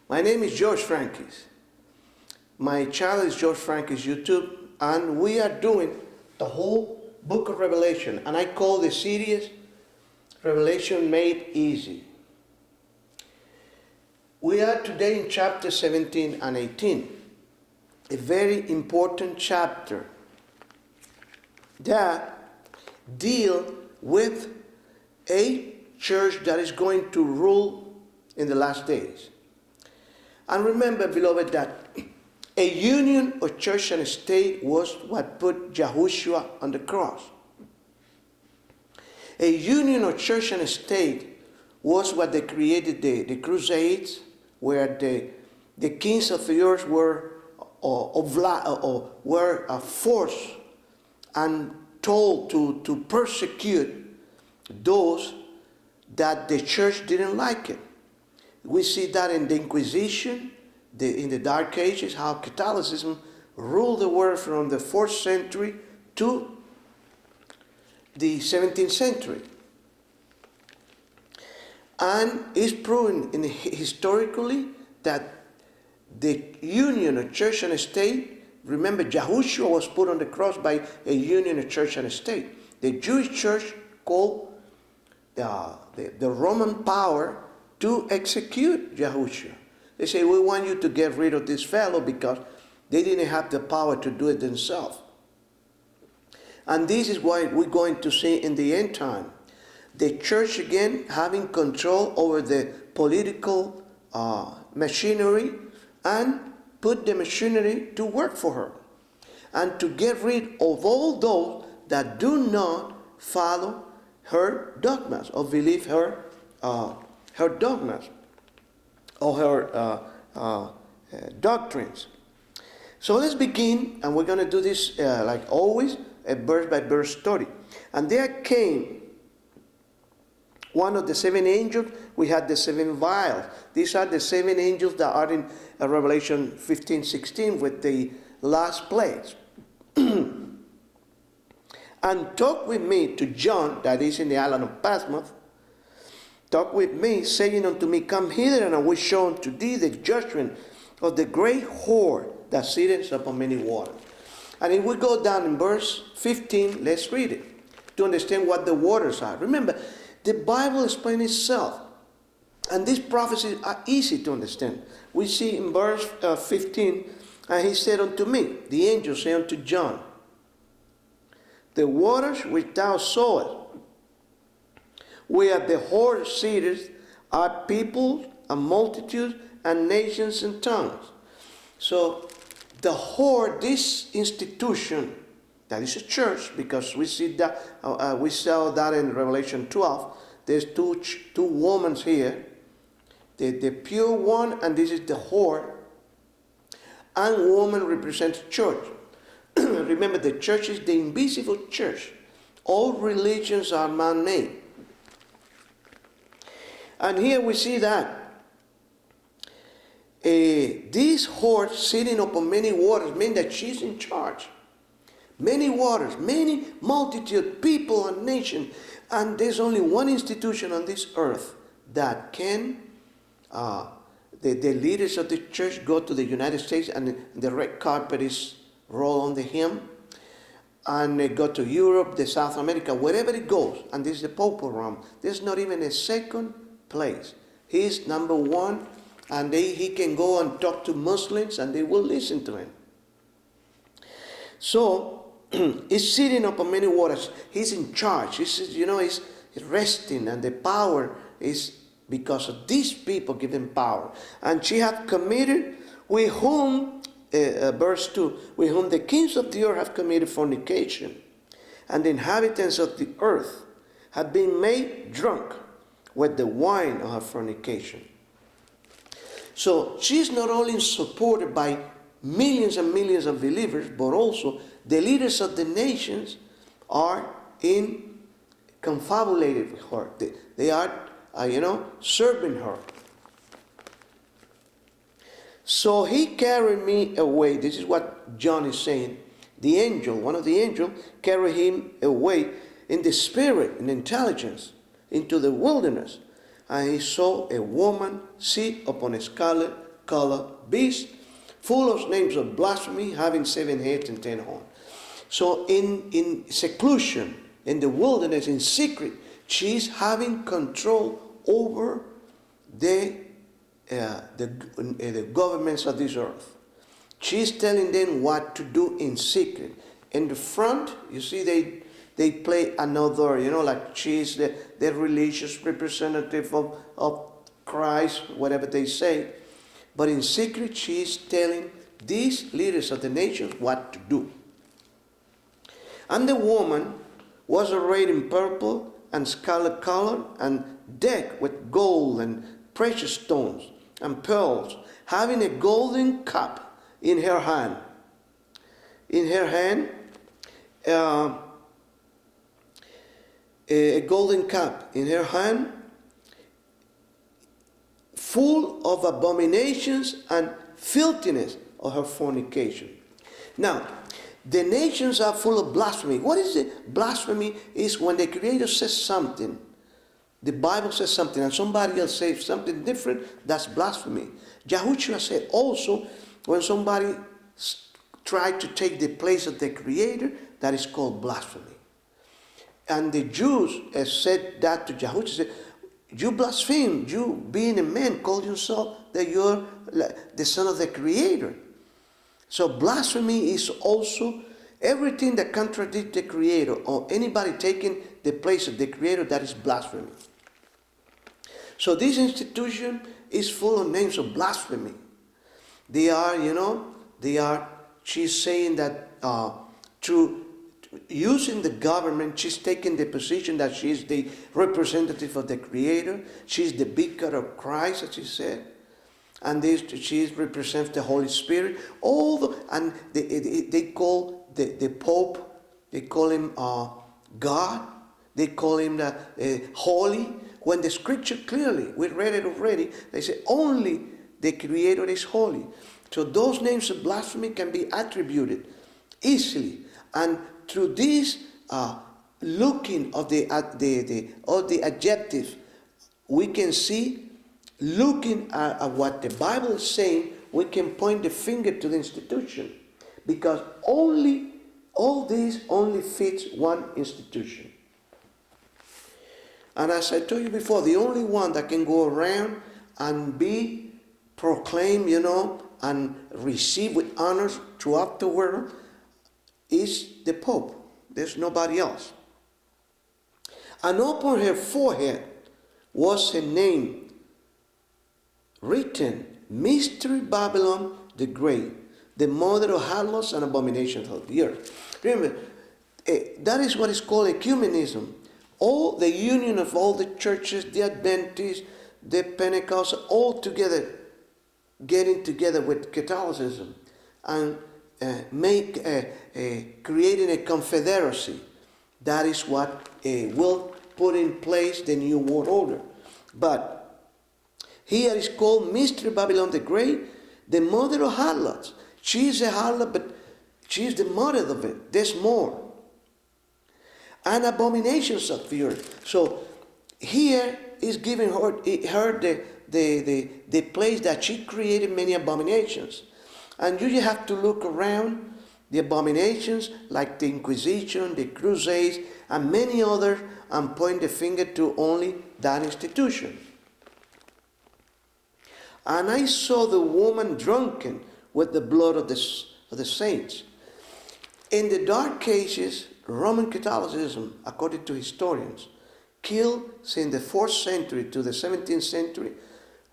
My name is George Frankis. My channel is George Frankis YouTube, and we are doing the whole book of Revelation, and I call the series Revelation Made Easy. We are today in chapter 17 and 18, a very important chapter that deal with a church that is going to rule in the last days. And remember, beloved, that a union of church and state was what put Yahushua on the cross. A union of church and state was what they created the Crusades, where the kings of the earth were forced and told to persecute those that the church didn't like it. We see that in the Inquisition, in the Dark Ages, how Catholicism ruled the world from the 4th century to the 17th century. And it's proven historically that the union of church and state, remember, Yahushua was put on the cross by a union of church and state. The Jewish church called the Roman power to execute Yahushua. They say, we want you to get rid of this fellow because they didn't have the power to do it themselves. And this is what we're going to see in the end time. The church again having control over the political machinery and put the machinery to work for her. And to get rid of all those that do not follow her dogmas or believe her dogmas or her doctrines. So let's begin, and we're going to do this like always, a verse by verse story. And there came one of the 7 angels. We had the 7 vials. These are the 7 angels that are in Revelation 15:16 with the last plagues. And talk with me to John, that is in the island of Patmos. Talk with me, saying unto me, come hither, and I will show unto thee the judgment of the great whore that sitteth upon many waters. And if we go down in verse 15, let's read it to understand what the waters are. Remember, the Bible explains itself, and these prophecies are easy to understand. We see in verse 15, and he said unto me, the angel said unto John, the waters which thou sawest, where the whore sitteth, are peoples and multitudes and nations and tongues. So the whore, this institution, that is a church, because we see that we saw that in Revelation 12. There's two women here, the pure one, and this is the whore. And woman represents church. Remember, the church is the invisible church. All religions are man-made. And here we see that this whore sitting upon many waters means that she's in charge. Many waters, many multitude, people and nation. And there's only one institution on this earth that can, the leaders of the church go to the United States and the red carpet is rolled on the hymn. And they go to Europe, the South America, wherever it goes. And this is the Pope realm. There's not even a second place. He's number one, and he can go and talk to Muslims and they will listen to him. So he's sitting upon many waters. He's in charge. He's resting, and the power is because of these people give him power. And she hath committed with whom, verse 2, with whom the kings of the earth have committed fornication, and the inhabitants of the earth have been made drunk with the wine of her fornication. So she's not only supported by millions and millions of believers, but also the leaders of the nations are confabulated with her. They are, serving her. So he carried me away. This is what John is saying. The angel, one of the angels, carried him away in the spirit, in intelligence, into the wilderness. And he saw a woman sit upon a scarlet colored beast, full of names of blasphemy, having 7 heads and 10 horns. So in seclusion, in the wilderness, in secret, she's having control over the governments of this earth. She's telling them what to do in secret. In the front, you see they play another, like she's the religious representative of Christ, whatever they say. But in secret, she's telling these leaders of the nations what to do. And the woman was arrayed in purple and scarlet color and decked with gold and precious stones and pearls, having a golden cup in her hand. In her hand, a golden cup in her hand, full of abominations and filthiness of her fornication. Now, the nations are full of blasphemy. What is it? Blasphemy is when the Creator says something, the Bible says something, and somebody else says something different, that's blasphemy. Yahushua said also, when somebody tried to take the place of the Creator, that is called blasphemy. And the Jews said that to Yahushua, said, you blaspheme, you being a man, call yourself that you're the son of the Creator. So blasphemy is also everything that contradicts the Creator, or anybody taking the place of the Creator, that is blasphemy. So this institution is full of names of blasphemy. They are, she's saying that through using the government, she's taking the position that she's the representative of the Creator. She's the vicar of Christ, as she said. And she represents the Holy Spirit. And they call the Pope, they call him God. They call him holy. When the Scripture clearly, we read it already, they say only the Creator is holy. So those names of blasphemy can be attributed easily. And through this looking of the adjectives, we can see, looking at what the Bible is saying, we can point the finger to the institution, because all this only fits one institution. And as I told you before, the only one that can go around and be proclaimed, and receive with honors throughout the world is the Pope. There's nobody else. And upon her forehead was a name written, Mystery Babylon the Great, the mother of harlots and abominations of the earth. Remember, that is what is called ecumenism. All the union of all the churches, the Adventists, the Pentecostals, all together, getting together with Catholicism and creating a confederacy. That is what will put in place the new world order. But here is called Mystery Babylon the Great, the mother of harlots. She is a harlot, but she is the mother of it. There's more. And abominations of the earth. So here is giving her the place that she created many abominations. And you have to look around the abominations like the Inquisition, the Crusades, and many others, and point the finger to only that institution. And I saw the woman drunken with the blood of the saints. In the Dark Ages, Roman Catholicism, according to historians, killed since the 4th century to the 17th century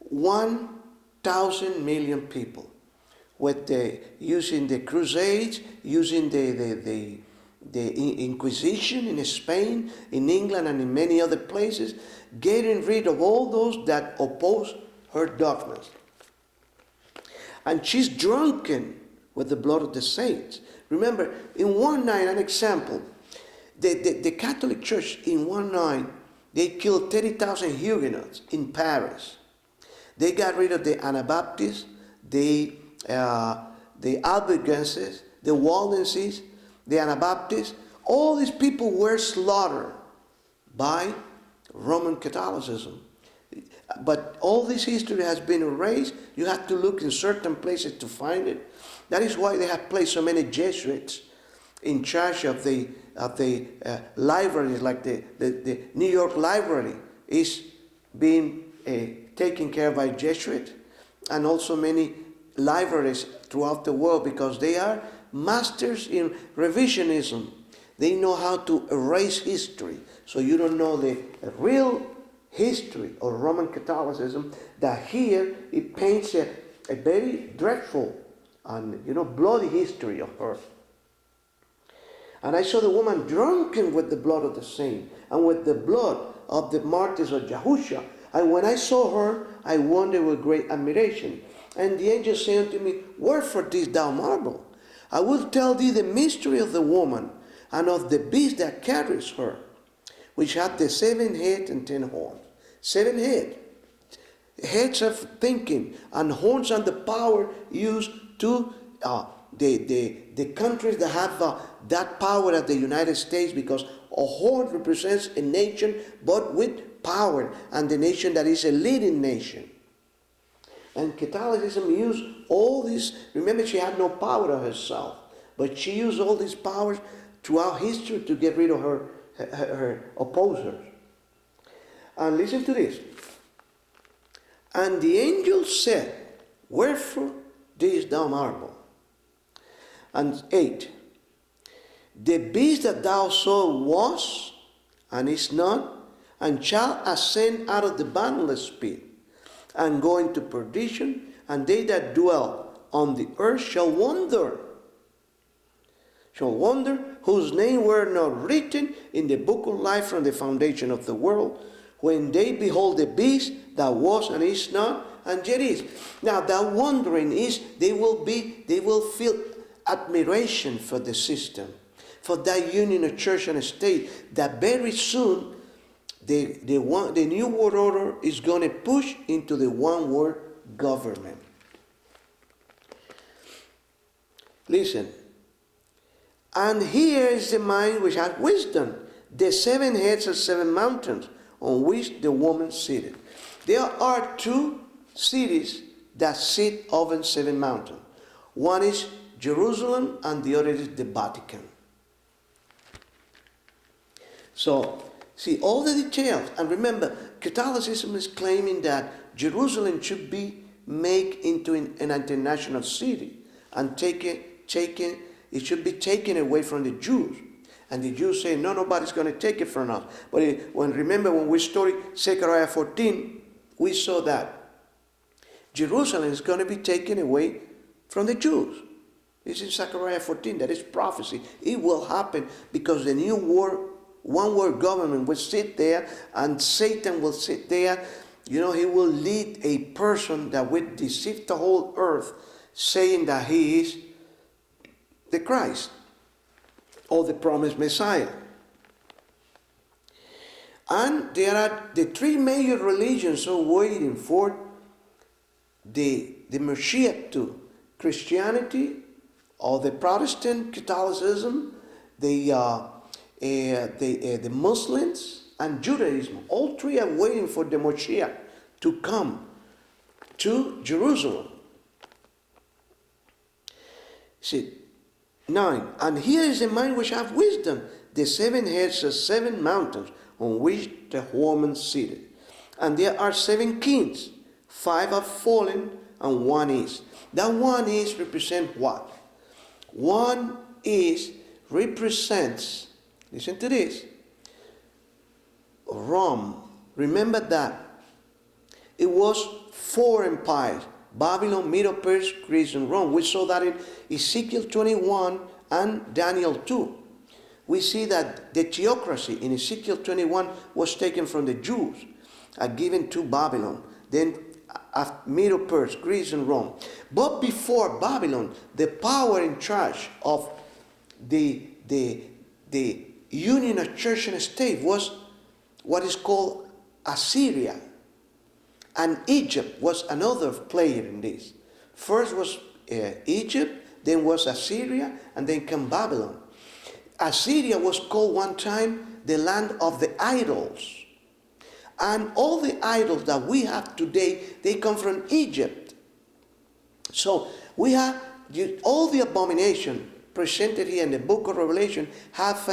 1,000 million people, with using the Crusades, using the Inquisition in Spain, in England, and in many other places, getting rid of all those that oppose her dogmas. And she's drunken with the blood of the saints. Remember, in one night, an example, the Catholic Church in one night, they killed 30,000 Huguenots in Paris. They got rid of the Anabaptists, the Albigenses, the Waldenses, the Anabaptists. All these people were slaughtered by Roman Catholicism. But all this history has been erased. You have to look in certain places to find it. That is why they have placed so many Jesuits in charge of the libraries, like the New York Library is being taken care of by Jesuits, and also many libraries throughout the world, because they are masters in revisionism. They know how to erase history, so you don't know the real history of Roman Catholicism. That here it paints a very dreadful and bloody history of her. And I saw the woman drunken with the blood of the saint and with the blood of the martyrs of Yahusha. And when I saw her, I wondered with great admiration. And the angel said unto me, Wherefore didst thou marvel? I will tell thee the mystery of the woman and of the beast that carries her, which hath the 7 heads and 10 horns. 7 heads. Heads of thinking, and horns and the power used to the countries that have that power at the United States, because a horn represents a nation but with power, and the nation that is a leading nation. And Catholicism used all this. Remember, she had no power of herself, but she used all these powers throughout history to get rid of her opposers. And listen to this. And the angel said, Wherefore didst thou marvel? And 8. The beast that thou sawest was, and is not, and shall ascend out of the bottomless pit, and go into perdition, and they that dwell on the earth shall wonder, whose name were not written in the book of life from the foundation of the world, when they behold the beast that was and is not, and yet is. Now that wondering is, they will feel admiration for the system, for that union of church and state, that very soon the new world order is going to push into the one world government. Listen. And here is the mind which hath wisdom, the 7 heads of 7 mountains, on which the woman seated. There are 2 cities that sit over 7 mountains. One is Jerusalem, and the other is the Vatican. So, see all the details. And remember, Catholicism is claiming that Jerusalem should be made into an international city, and it should be taken away from the Jews. And the Jews say, no, nobody's going to take it from us. But remember when we studied Zechariah 14, we saw that Jerusalem is going to be taken away from the Jews. It's in Zechariah 14, that is prophecy. It will happen because the new one world government will sit there, and Satan will sit there. He will lead a person that will deceive the whole earth, saying that he is the Christ, or the promised Messiah. And there are the 3 major religions are waiting for the Mashiach to: Christianity, or the Protestant Catholicism, the Muslims, and Judaism. All 3 are waiting for the Mashiach to come to Jerusalem. See, 9. And here is the mind which hath wisdom, the 7 heads of 7 mountains, on which the woman seated. And there are 7 kings, 5 are fallen, and 1 is. That 1 is represent what? 1 is represents, listen to this, Rome. Remember that it was 4 empires: Babylon, Medo-Persia, Greece, and Rome. We saw that in Ezekiel 21 and Daniel 2. We see that the theocracy in Ezekiel 21 was taken from the Jews and given to Babylon. Then Medo-Persia, Greece, and Rome. But before Babylon, the power in charge of the union of church and state was what is called Assyria. And Egypt was another player in this. First was Egypt, then was Assyria, and then came Babylon. Assyria was called one time the land of the idols. And all the idols that we have today, they come from Egypt. So we have all the abomination presented here in the book of Revelation have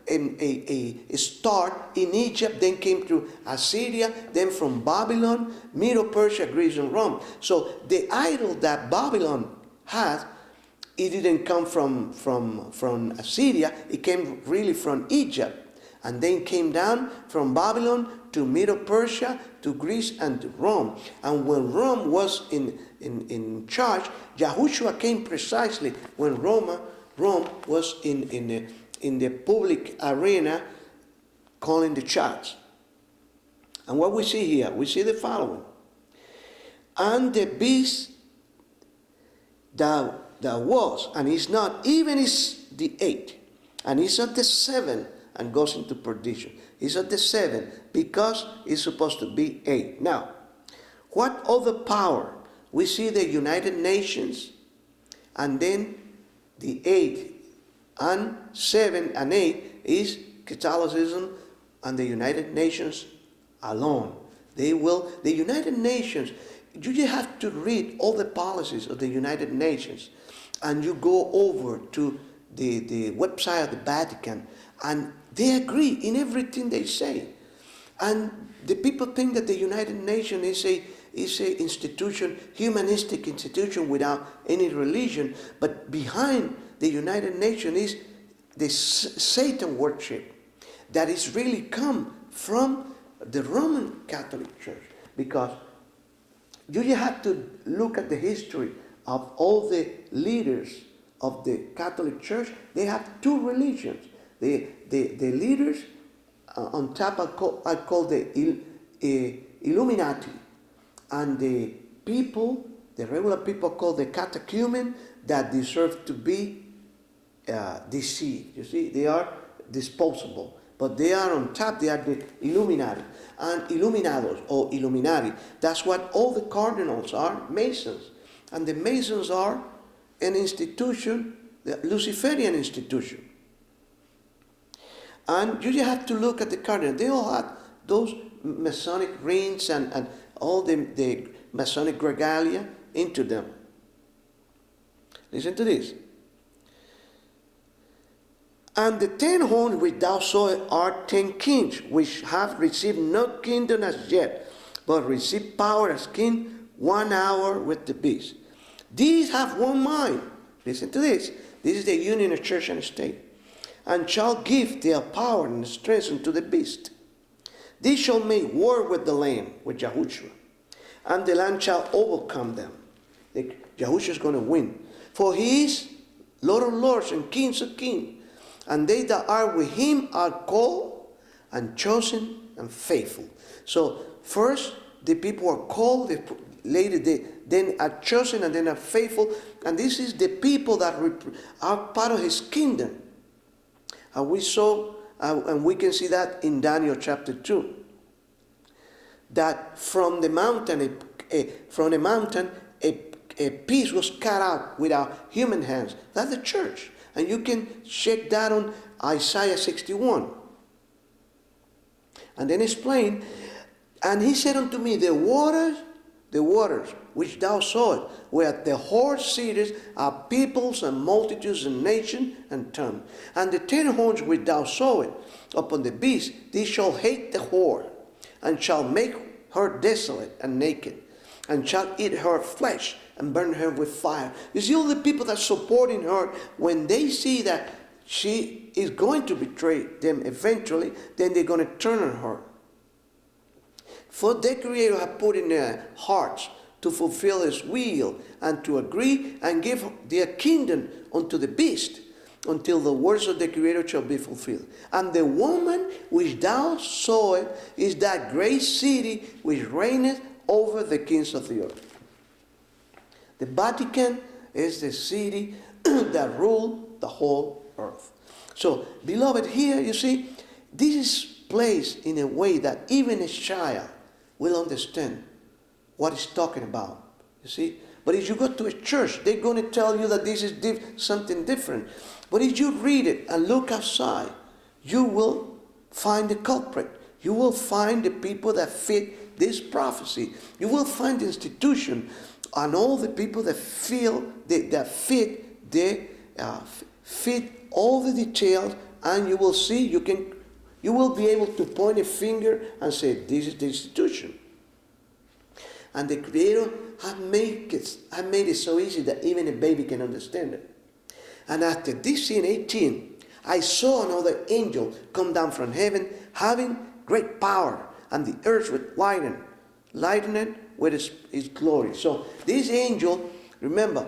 a start in Egypt, then came to Assyria, then from Babylon, Middle Persia, Greece, and Rome. So the idol that Babylon has, it didn't come from Assyria, it came really from Egypt. And then came down from Babylon to Middle Persia, to Greece, and to Rome. And when Rome was in charge, Yahushua came precisely when Rome was in the public arena calling the shots. And what we see here, we see the following. And the beast that was, and is not, even is the 8, and is at the 7, and goes into perdition. It's at the 7 because it's supposed to be 8. Now, what other power? We see the United Nations, and then the 8 and 7 and 8 is Catholicism and the United Nations alone. The United Nations, you just have to read all the policies of the United Nations, and you go over to the website of the Vatican, and they agree in everything they say. And the people think that the United Nations is a institution, humanistic institution without any religion. But behind the United Nations is the Satan worship that is really come from the Roman Catholic Church. Because you have to look at the history of all the leaders of the Catholic Church. They have two religions. The leaders on top are called the Illuminati, and the people, the regular people, called the catechumen, that deserve to be deceived. You see, they are disposable, but they are on top. They are the Illuminati and Illuminados or Illuminati. That's what all the cardinals are, Masons, and the Masons are an institution, the Luciferian institution. And you just have to look at the cardinals. They all had those Masonic rings and all the Masonic regalia into them. Listen to this. And the 10 horns which thou sawest are 10 kings, which have received no kingdom as yet, but receive power as king 1 hour with the beast. These have one mind. Listen to this. This is the union of church and state. And shall give their power and strength unto the beast. These shall make war with the Lamb, with Yahushua, and the Lamb shall overcome them. Yahushua is going to win. For he is Lord of lords and kings of kings, and they that are with him are called and chosen and faithful. So first the people are called, later they then are chosen, and then are faithful. And this is the people that are part of his kingdom. And we saw, and we can see that in Daniel chapter 2, that from the mountain, a piece was cut out without human hands. That's the church. And you can check that on Isaiah 61. And then explain, and he said unto me, the waters which thou sawest, where the horse seated are peoples and multitudes and nations and tongues. And the 10 horns which thou sawest upon the beast, these shall hate the whore, and shall make her desolate and naked, and shall eat her flesh and burn her with fire. You see, all the people that are supporting her, when they see that she is going to betray them eventually, then they're going to turn on her. For the Creator hath put in their hearts to fulfill his will, and to agree and give their kingdom unto the beast, until the words of the Creator shall be fulfilled. And the woman which thou sawest is that great city which reigneth over the kings of the earth. The Vatican is the city that rules the whole earth. So, beloved, here you see, this is placed in a way that even a child will understand what it's talking about. You see? But if you go to a church, they're going to tell you that this is something different. But if you read it and look outside, you will find the culprit. you will find the people that fit this prophecy. You will find the institution and all the people that fit all the details, and you will see, you will be able to point a finger and say, this is the institution. And the Creator had made it so easy that even a baby can understand it. And after this, in 18, I saw another angel come down from heaven, having great power, and the earth was lightened with his glory. So this angel, remember,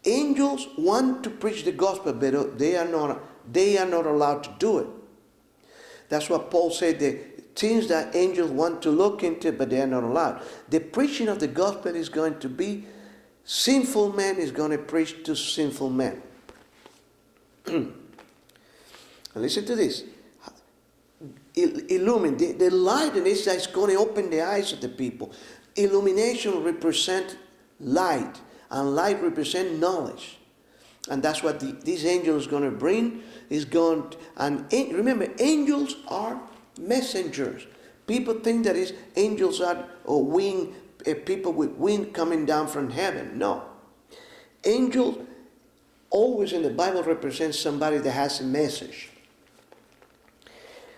angels want to preach the gospel, but they are not allowed to do it. That's what Paul said, the things that angels want to look into, but they are not allowed. The preaching of the gospel is going to be, sinful man is going to preach to sinful men. Listen to this. Illumine, the light is going to open the eyes of the people. Illumination represents light, and light represents knowledge. And that's what this angel is going to bring. Remember, angels are messengers. People think that angels are people with wings coming down from heaven. No. Angel always in the Bible represents somebody that has a message.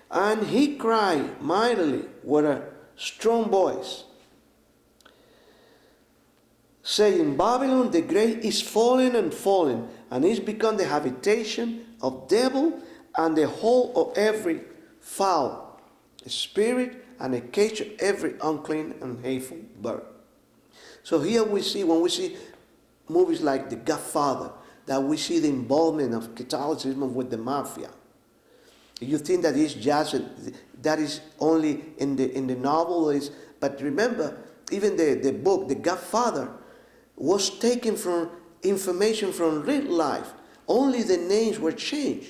And he cried mightily with a strong voice, saying, Babylon the Great is fallen, and is become the habitation of devil, and the hole of every foul spirit, and a cage of every unclean and hateful bird. So here we see, when we see movies like The Godfather, that we see the involvement of Catholicism with the mafia. You think that that is only in the novel, but remember, even the book, The Godfather, was taken from information from real life. Only the names were changed.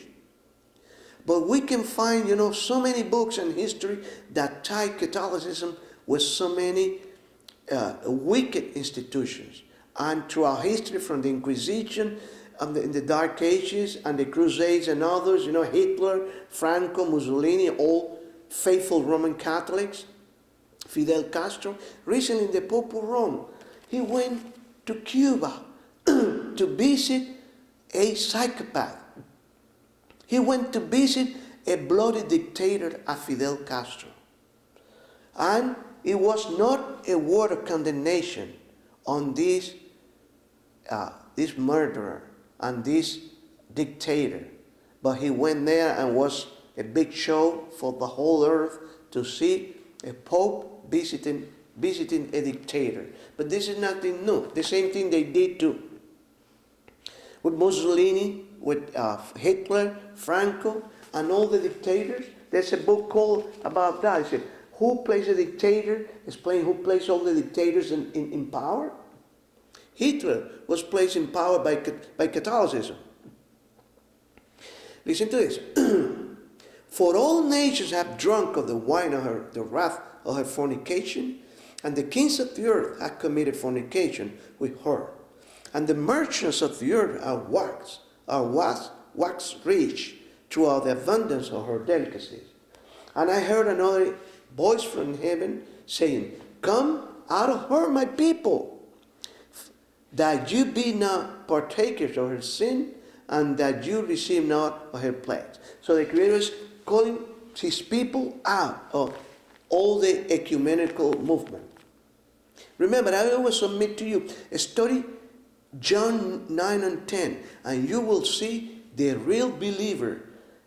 But we can find, so many books in history that tie Catholicism with so many wicked institutions. And throughout history, from the Inquisition, in the Dark Ages, and the Crusades and others, Hitler, Franco, Mussolini, all faithful Roman Catholics, Fidel Castro. Recently, in the Pope of Rome, he went to Cuba to visit a psychopath. He went to visit a bloody dictator, Fidel Castro. And it was not a word of condemnation on this murderer and this dictator. But he went there and was a big show for the whole earth to see a pope visiting a dictator. But this is nothing new. The same thing they did too. With Mussolini, with Hitler, Franco, and all the dictators. There's a book called about that. It said, who plays a dictator? Explain who plays all the dictators in power. Hitler was placed in power by Catholicism. Listen to this. For all nations have drunk of the wine of the wrath of her fornication, and the kings of the earth have committed fornication with her. And the merchants of the earth are waxed rich throughout the abundance of her delicacies. And I heard another voice from heaven saying, come out of her, my people, that you be not partakers of her sin, and that you receive not of her plagues. So the Creator is calling his people out of all the ecumenical movement. Remember, I always submit to you, study John 9 and 10, and you will see the real believer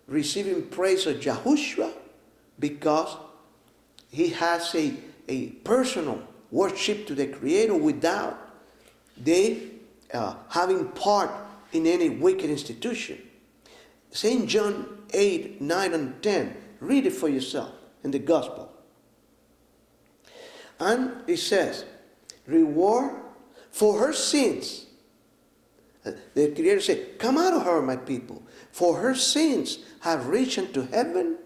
receiving praise of Yahushua, because he has a personal worship to the Creator without they having part in any wicked institution. St. John 8, 9 and 10, read it for yourself in the Gospel. And it says, reward for her sins. The Creator said, come out of her, my people, for her sins have reached unto heaven,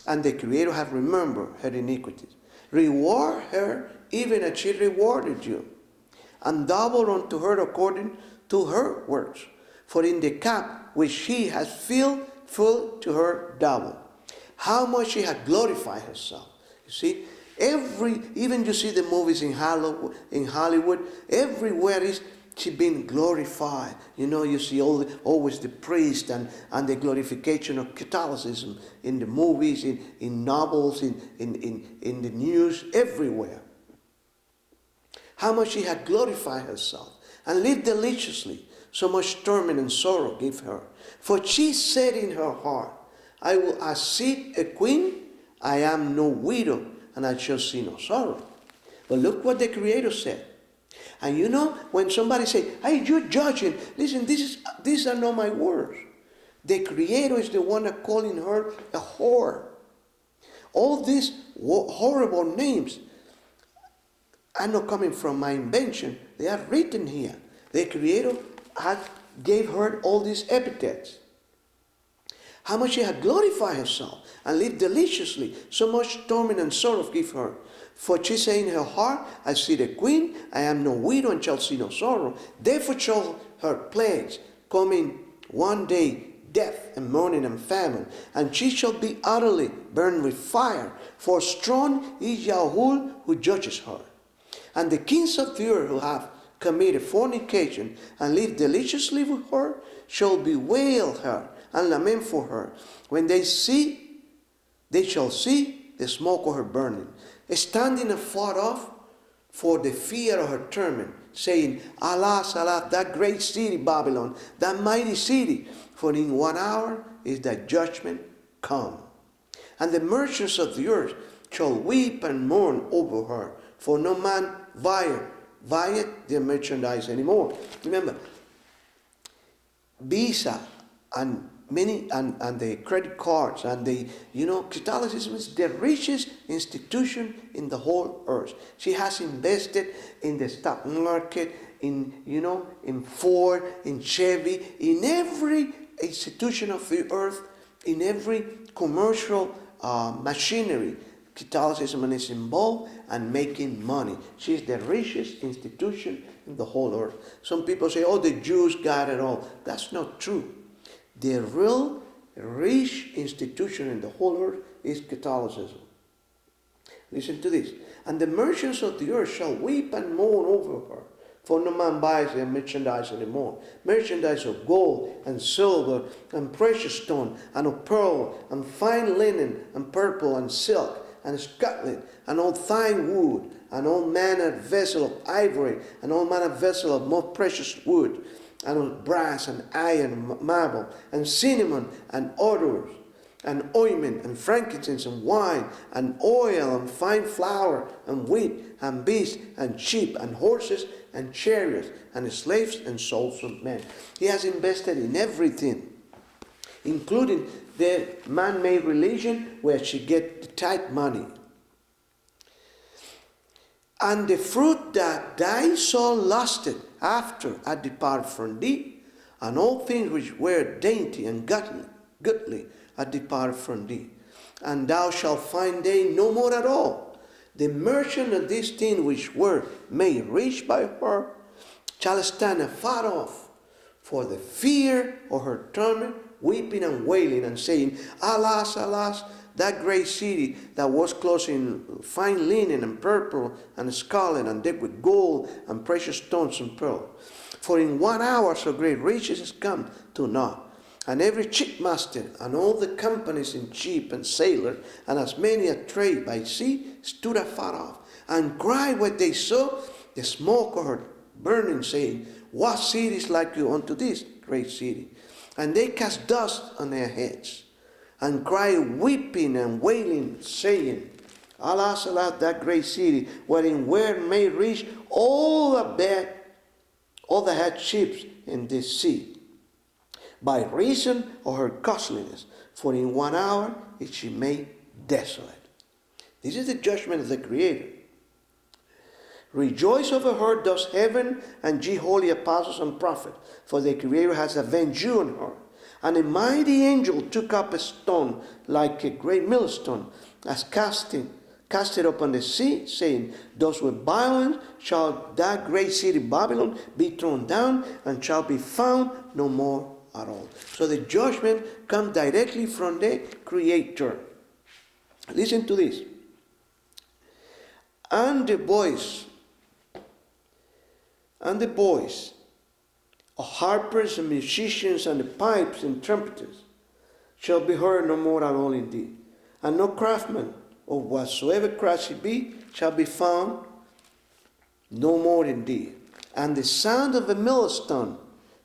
and the Creator have remembered her iniquities. Reward her even as she rewarded you, and double unto her according to her works. For in the cup which she has filled, full to her double. How much she hath glorified herself. You see, even you see the movies in Hollywood, everywhere is she been glorified. You know, you see always the priest and the glorification of Catholicism in the movies, in novels, in the news, everywhere. How much she had glorified herself and lived deliciously. So much torment and sorrow gave her. For she said in her heart, I will seek a queen, I am no widow, and I shall see no sorrow. But look what the Creator said. And you know, when somebody say, hey, you're judging, listen, these are not my words. The Creator is the one that calling her a whore. All these horrible names are not coming from my invention. They are written here. The Creator gave her all these epithets. How much she had glorified herself and lived deliciously, so much torment and sorrow give her. For she said in her heart, I see the queen, I am no widow and shall see no sorrow. Therefore shall her plagues come in one day, death and mourning and famine, and she shall be utterly burned with fire. For strong is Yahweh who judges her. And the kings of the earth who have committed fornication and lived deliciously with her shall bewail her and lament for her. When they shall see the smoke of her burning, standing afar off for the fear of her torment, saying, Alas, alas, that great city Babylon, that mighty city, for in 1 hour is that judgment come. And the merchants of the earth shall weep and mourn over her, for no man buyeth their merchandise anymore. Remember, Visa and the credit cards and Catholicism is the richest institution in the whole earth. She has invested in the stock market, in Ford, in Chevy, in every institution of the earth, in every commercial machinery. Catholicism is involved and making money. She is the richest institution in the whole earth. Some people say, oh, the Jews got it all. That's not true. The real rich institution in the whole earth is Catholicism. Listen to this. And the merchants of the earth shall weep and mourn over her, for no man buys their merchandise anymore. Merchandise of gold and silver and precious stone and of pearl and fine linen and purple and silk and scarlet and all fine wood and all manner vessel of ivory and all manner vessel of most precious wood and of brass and iron, marble, and cinnamon, and odors, and ointment, and frankincense, and wine, and oil, and fine flour, and wheat, and beasts, and sheep, and horses, and chariots, and slaves, and souls of men. He has invested in everything, including the man-made religion where she gets the tithe money. And the fruit that thy soul lusted after I departed from thee, and all things which were dainty and goodly I departed from thee. And thou shalt find they no more at all. The merchant of these things which were made rich by her shall stand afar off for the fear of her torment, weeping and wailing, and saying, Alas, alas, that great city that was clothed in fine linen and purple and scarlet and decked with gold and precious stones and pearl. For in 1 hour so great riches is come to naught. And every shipmaster and all the companies in ship and sailors and as many a trade by sea stood afar off and cried when they saw the smoke of her burning, saying, What city is like you unto this great city? And they cast dust on their heads and cry weeping and wailing, saying, Alas, alas, that great city, wherein were made rich all that had ships in this sea, by reason of her costliness. For in 1 hour is she made desolate. This is the judgment of the Creator. Rejoice over her, thus heaven and ye holy apostles and prophets, for the Creator has avenged you on her. And a mighty angel took up a stone like a great millstone, as cast it upon the sea, saying, Thus with violence shall that great city Babylon be thrown down, and shall be found no more at all. So the judgment comes directly from the Creator. Listen to this. And the voice of harpers and musicians and the pipes and trumpeters shall be heard no more at all in thee. And no craftsman of whatsoever craft he be shall be found no more in thee. And the sound of a millstone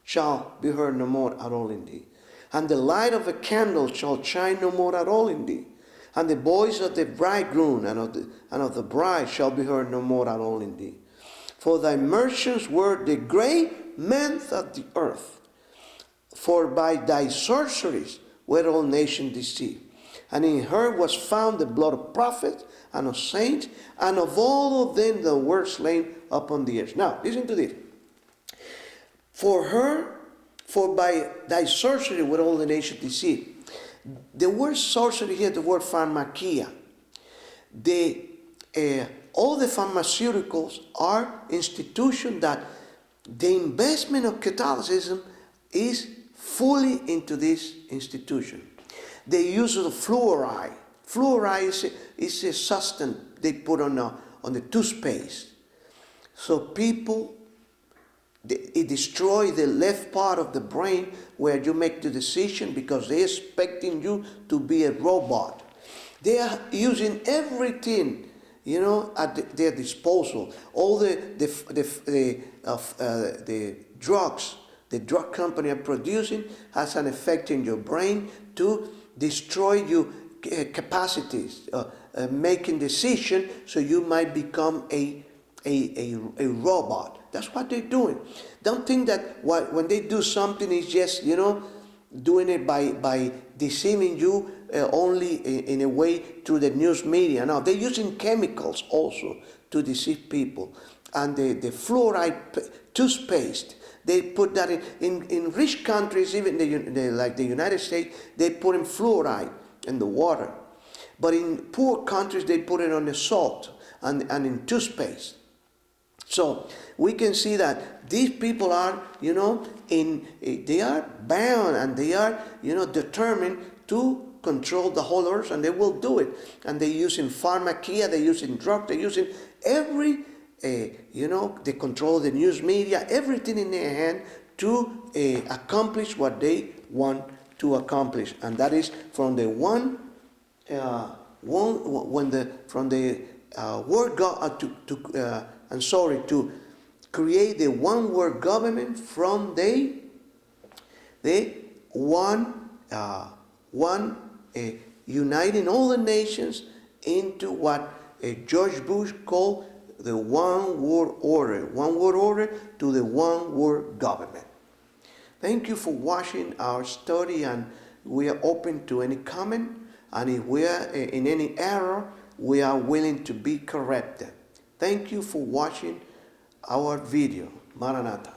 shall be heard no more at all in thee. And the light of a candle shall shine no more at all in thee. And the voice of the bridegroom and of the bride shall be heard no more at all in thee. For thy merchants were the great men of the earth. For by thy sorceries were all nations deceived. And in her was found the blood of prophets and of saints, and of all of them that were slain upon the earth. Now, listen to this. For by thy sorcery were all the nations deceived. The word sorcery here, the word pharmakia. All the pharmaceuticals are institutions that the investment of Catholicism is fully into this institution. The use of fluoride. Fluoride is a substance they put on the toothpaste. So people, it destroys the left part of the brain where you make the decision because they're expecting you to be a robot. They are using everything, at their disposal. All the drugs the drug company are producing has an effect in your brain to destroy your capacities, making decisions, so you might become a robot. That's what they're doing. Don't think that when they do something, it's just, doing it by deceiving you only in a way through the news media. No, they're using chemicals also to deceive people. And the fluoride toothpaste, they put that in rich countries, even like the United States, they put in fluoride in the water. But in poor countries, they put it on the salt and in toothpaste. So we can see that these people are, they are bound and they are, determined to control the whole earth, and they will do it. And they're using pharmakia, they're using drugs, they're using every, they control the news media, everything in their hand to accomplish what they want to accomplish. And that is from the word God to create the one world government from the uniting all the nations into what George Bush called the one world order to the one world government. Thank you for watching our study, and we are open to any comment, and if we are in any error, we are willing to be corrected. Thank you for watching our video. Maranatha.